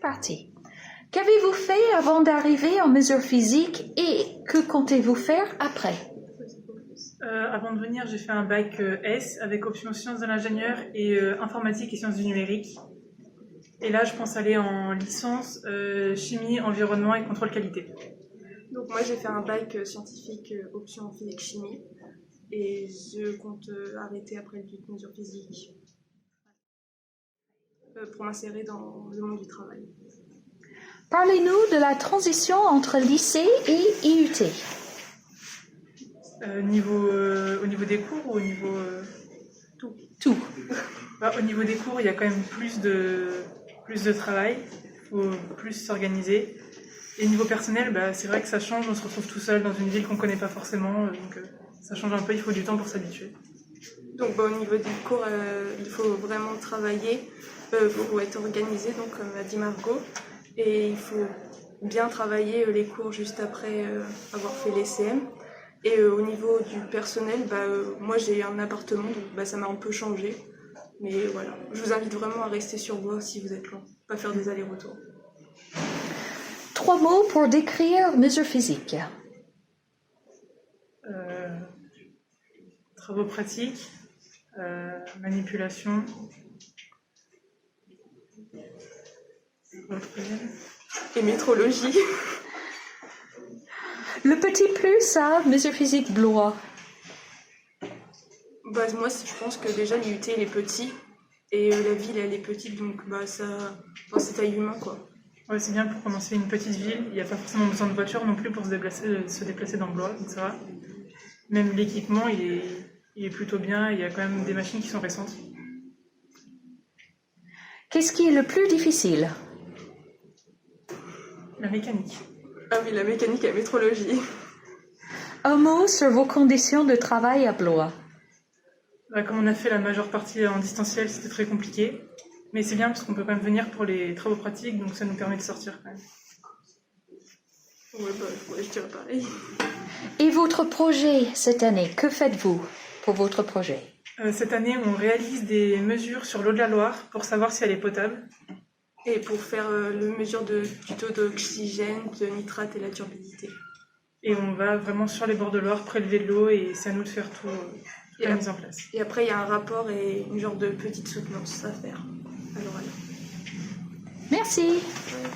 parti. Qu'avez-vous fait avant d'arriver en mesure physique et que comptez-vous faire après? Avant de venir, j'ai fait un bac S avec option sciences de l'ingénieur et informatique et sciences du numérique. Et là, je pense aller en licence chimie, environnement et contrôle qualité. Donc moi, j'ai fait un bac scientifique option physique-chimie et je compte arrêter après le mesure physique pour m'insérer dans le monde du travail. Parlez-nous de la transition entre lycée et IUT. Au niveau des cours ou au niveau... Tout. Au niveau des cours, il y a quand même plus de travail, il faut plus s'organiser. Et niveau personnel, c'est vrai que ça change, on se retrouve tout seul dans une ville qu'on ne connaît pas forcément, donc ça change un peu, il faut du temps pour s'habituer. Donc au niveau des cours, il faut vraiment travailler, il faut être organisé, donc comme a dit Margot, et il faut bien travailler les cours juste après avoir fait les CM. Et au niveau du personnel, moi j'ai un appartement, donc ça m'a un peu changé. Mais voilà, je vous invite vraiment à rester sur Blois si vous êtes loin, pas faire des allers-retours. 3 mots pour décrire mesure physique. Travaux pratiques, manipulation. Et métrologie. Le petit plus à mesure physique Blois. Moi, je pense que déjà l'IUT elle est petit et la ville elle est petite, donc c'est taille humain quoi. Ouais, c'est bien pour commencer une petite ville, il n'y a pas forcément besoin de voiture non plus pour se déplacer dans Blois, donc ça va. Même l'équipement il est plutôt bien, il y a quand même des machines qui sont récentes. Qu'est-ce qui est le plus difficile? La mécanique. Ah oui, la mécanique et la métrologie. Un mot sur vos conditions de travail à Blois. Comme on a fait la majeure partie en distanciel, c'était très compliqué. Mais c'est bien parce qu'on peut quand même venir pour les travaux pratiques, donc ça nous permet de sortir quand même. Ouais, je dirais pareil. Et votre projet cette année, que faites-vous pour votre projet? Cette année, on réalise des mesures sur l'eau de la Loire pour savoir si elle est potable. Et pour faire le mesure du taux d'oxygène, de nitrate et la turbidité. Et on va vraiment sur les bords de Loire prélever de l'eau et c'est à nous de faire tout la mise en place. Et après, il y a un rapport et une genre de petite soutenance à faire à l'oral. Merci. Ouais.